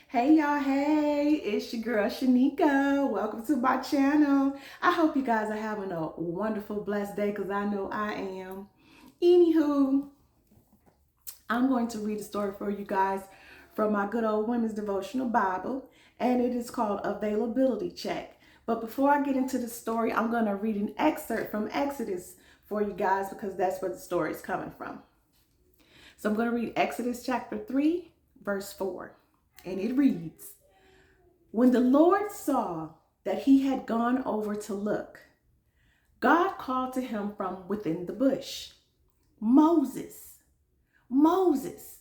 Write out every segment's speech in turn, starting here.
Hey y'all, hey, it's your girl Shanika. Welcome to my channel. I hope you guys are having a wonderful, blessed day because I know I am. Anywho, I'm going to read a story for you guys from my good old women's devotional Bible, and it is called Availability Check. But before I get into the story, I'm going to read an excerpt from Exodus for you guys because that's where the story is coming from. So I'm going to read Exodus chapter 3, verse 4, and it reads, When the Lord saw that he had gone over to look, God called to him from within the bush, Moses, Moses.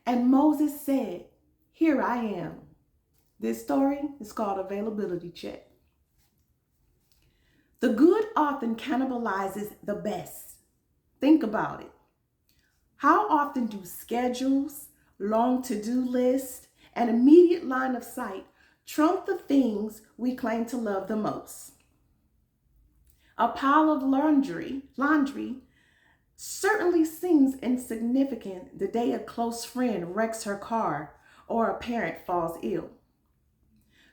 And Moses said, Here I am. This story is called Availability Check. The good often cannibalizes the best. Think about it. How often do schedules, long to-do lists, and immediate line of sight trump the things we claim to love the most? A pile of laundry certainly seems insignificant the day a close friend wrecks her car or a parent falls ill.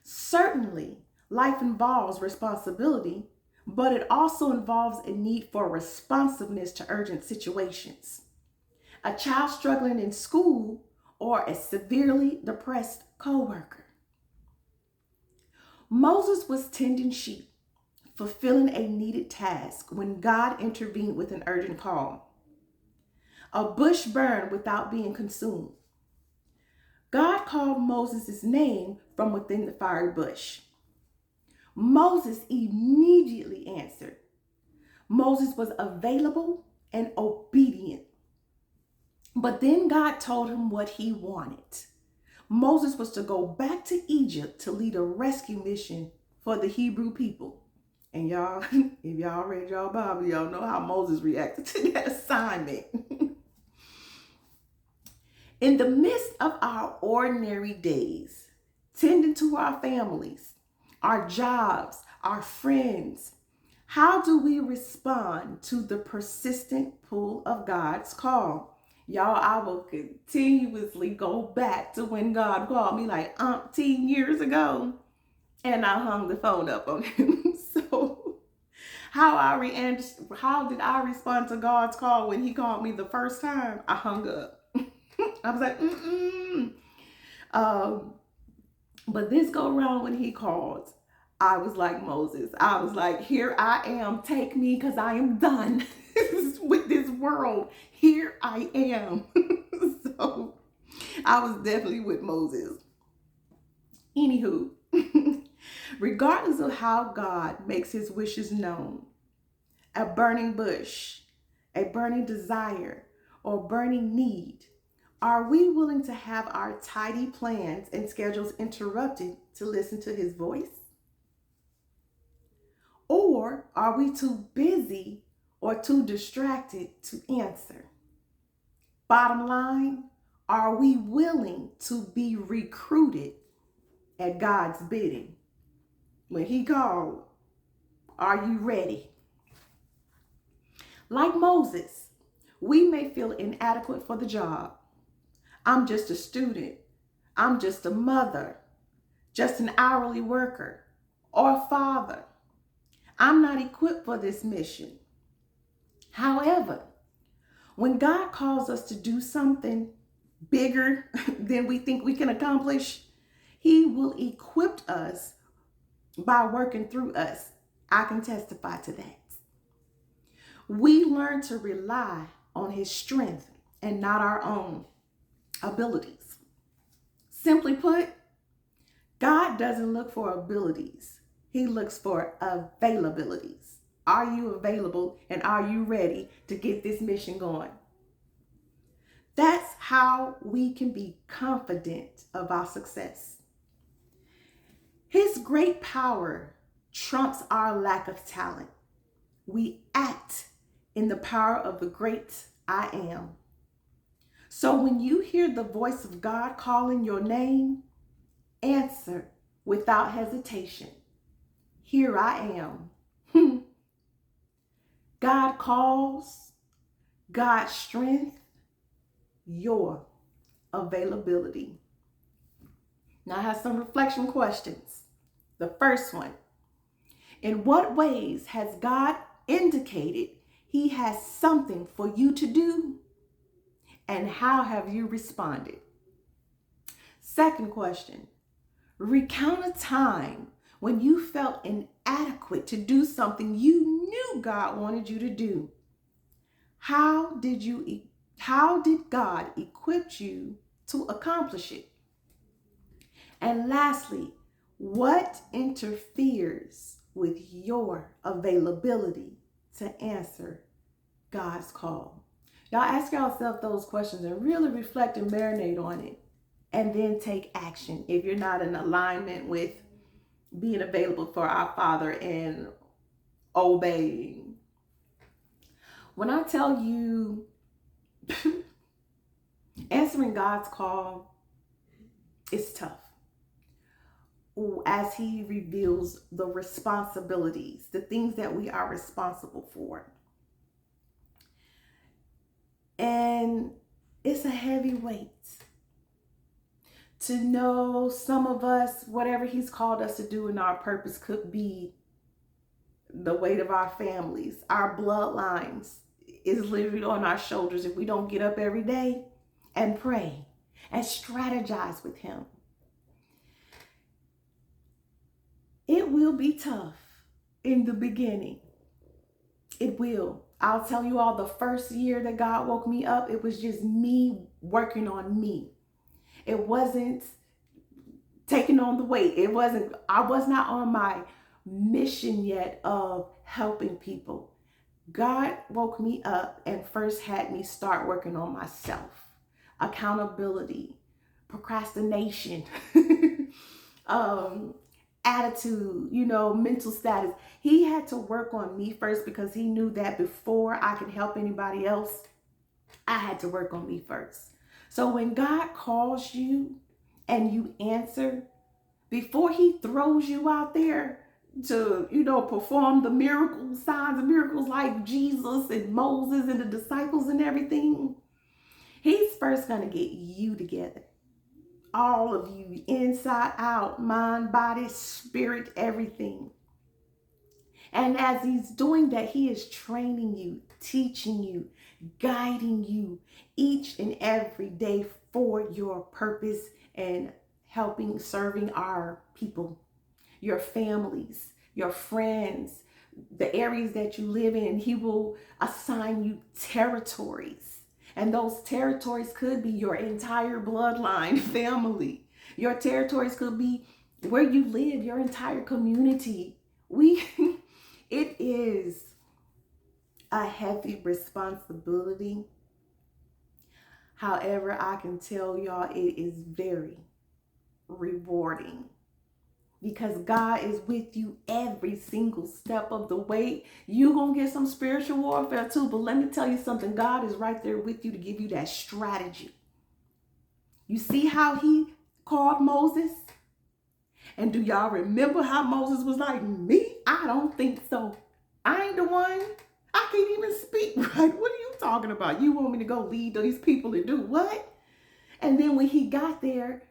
Certainly, life involves responsibility, but it also involves a need for responsiveness to urgent situations. A child struggling in school or a severely depressed coworker. Moses was tending sheep, fulfilling a needed task when God intervened with an urgent call. A bush burned without being consumed. God called Moses' name from within the fiery bush. Moses immediately answered. Moses was available and obedient. But then God told him what he wanted. Moses was to go back to Egypt to lead a rescue mission for the Hebrew people. And y'all, if y'all read y'all Bible, y'all know how Moses reacted to that assignment. In the midst of our ordinary days, tending to our families, our jobs, our friends, how do we respond to the persistent pull of God's call? Y'all, I will continuously go back to when God called me like umpteen years ago, and I hung the phone up on him. So how did I respond to God's call when he called me the first time? I hung up. I was like, mm-mm. Um, but this go around when he called, I was like Moses. I was like, here I am, take me because I am done with this world. Here I am. So I was definitely with Moses. Anywho, regardless of how God makes his wishes known, a burning bush, a burning desire, or burning need, are we willing to have our tidy plans and schedules interrupted to listen to his voice? Or are we too busy or too distracted to answer? Bottom line, are we willing to be recruited at God's bidding? When he called, are you ready? Like Moses, we may feel inadequate for the job. I'm just a student. I'm just a mother, just an hourly worker, or a father. I'm not equipped for this mission. However, when God calls us to do something bigger than we think we can accomplish, he will equip us by working through us. I can testify to that. We learn to rely on his strength and not our own abilities. Simply put, God doesn't look for abilities. He looks for availabilities. Are you available and are you ready to get this mission going? That's how we can be confident of our success. His great power trumps our lack of talent. We act in the power of the great I am. So when you hear the voice of God calling your name, answer without hesitation. Here I am. God calls, God's strength, your availability. Now I have some reflection questions. The first one, in what ways has God indicated he has something for you to do? And how have you responded? Second question, recount a time when you felt inadequate to do something you knew God wanted you to do. How did God equip you to accomplish it? And lastly, what interferes with your availability to answer God's call? Y'all ask yourself those questions and really reflect and marinate on it, and then take action if you're not in alignment with being available for our Father and obeying. When I tell you, answering God's call is tough, as he reveals the responsibilities, the things that we are responsible for. And it's a heavy weight to know some of us, whatever he's called us to do in our purpose, could be the weight of our families. Our bloodlines is literally on our shoulders if we don't get up every day and pray and strategize with him. It will be tough in the beginning. It will. I'll tell you all, the first year that God woke me up, it was just me working on me. It wasn't taking on the weight. I was not on my mission yet of helping people. God woke me up and first had me start working on myself. Accountability, procrastination, attitude, mental status. He had to work on me first because he knew that before I could help anybody else, I had to work on me first. So when God calls you and you answer, before he throws you out there to, perform the miracles, signs and miracles like Jesus and Moses and the disciples and everything, he's first going to get you together. All of you, inside out, mind, body, spirit, everything. And as he's doing that, he is training you, teaching you, guiding you each and every day for your purpose and serving our people, your families, your friends, the areas that you live in. He will assign you territories. And those territories could be your entire bloodline family. Your territories could be where you live, your entire community. It is a heavy responsibility. However, I can tell y'all it is very rewarding because God is with you every single step of the way. You're going to get some spiritual warfare too, but let me tell you something. God is right there with you to give you that strategy. You see how he called Moses? And do y'all remember how Moses was like, me? I don't think so. I ain't the one. I can't even speak right. What are you talking about? You want me to go lead these people and do what? And then when he got there,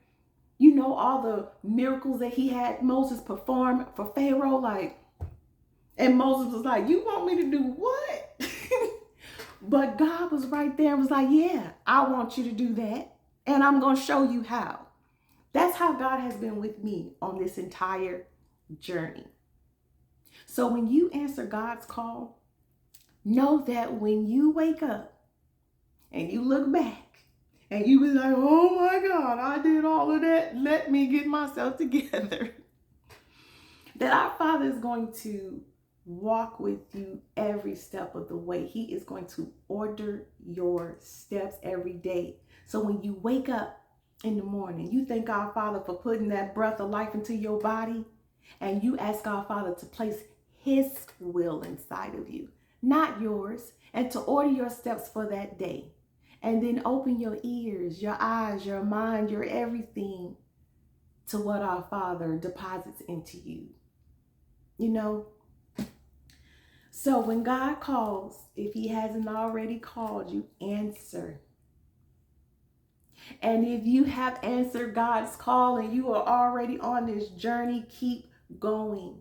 all the miracles that he had Moses perform for Pharaoh, and Moses was like, you want me to do what? But God was right there and was like, yeah, I want you to do that. And I'm going to show you how. That's how God has been with me on this entire journey. So when you answer God's call, know that when you wake up and you look back and you was like, oh my God, I did all of that. Let me get myself together. That our Father is going to walk with you every step of the way. He is going to order your steps every day. So when you wake up in the morning, you thank our Father for putting that breath of life into your body, and you ask our Father to place his will inside of you, not yours, and to order your steps for that day. And then open your ears, your eyes, your mind, your everything to what our Father deposits into you. So when God calls, if he hasn't already called you, answer. And if you have answered God's call and you are already on this journey, keep going.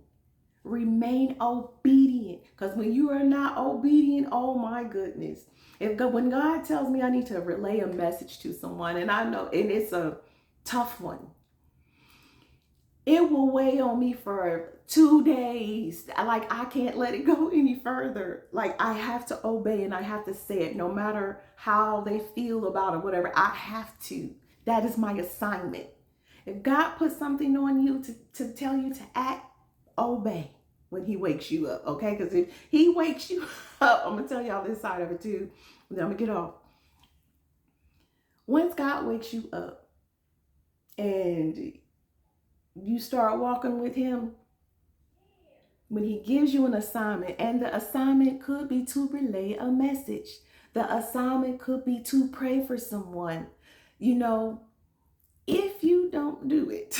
Remain obedient. Because when you are not obedient, oh my goodness. When God tells me I need to relay a message to someone, and I know, and it's a tough one, it will weigh on me for 2 days. Like, I can't let it go any further. Like, I have to obey and I have to say it no matter how they feel about it, whatever. I have to. That is my assignment. If God puts something on you to tell you to act, obey when he wakes you up, okay? Because if he wakes you up, I'm going to tell y'all this side of it too. Then I'm going to get off. Once God wakes you up and you start walking with him, when he gives you an assignment, and the assignment could be to relay a message, the assignment could be to pray for someone, you know, if you don't do it,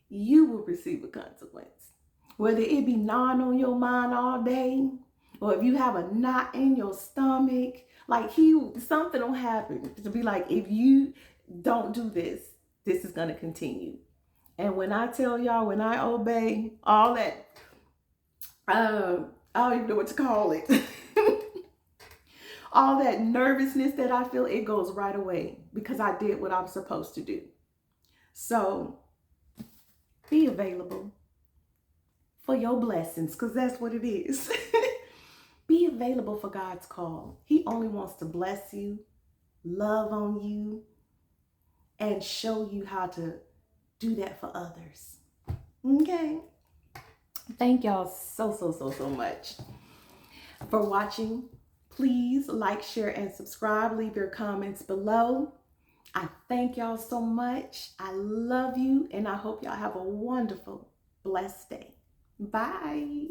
you will receive a consequence. Whether it be gnawing on your mind all day, or if you have a knot in your stomach, like something will happen to be like, if you don't do this, this is going to continue. And when I tell y'all, when I obey, all that, I don't even know what to call it. All that nervousness that I feel, it goes right away because I did what I was supposed to do. So be available for your blessings, because that's what it is. Be available for God's call. He only wants to bless you, love on you, and show you how to do that for others. Okay. Thank y'all so much for watching. Please like, share, and subscribe. Leave your comments below. I thank y'all so much. I love you, and I hope y'all have a wonderful, blessed day. Bye.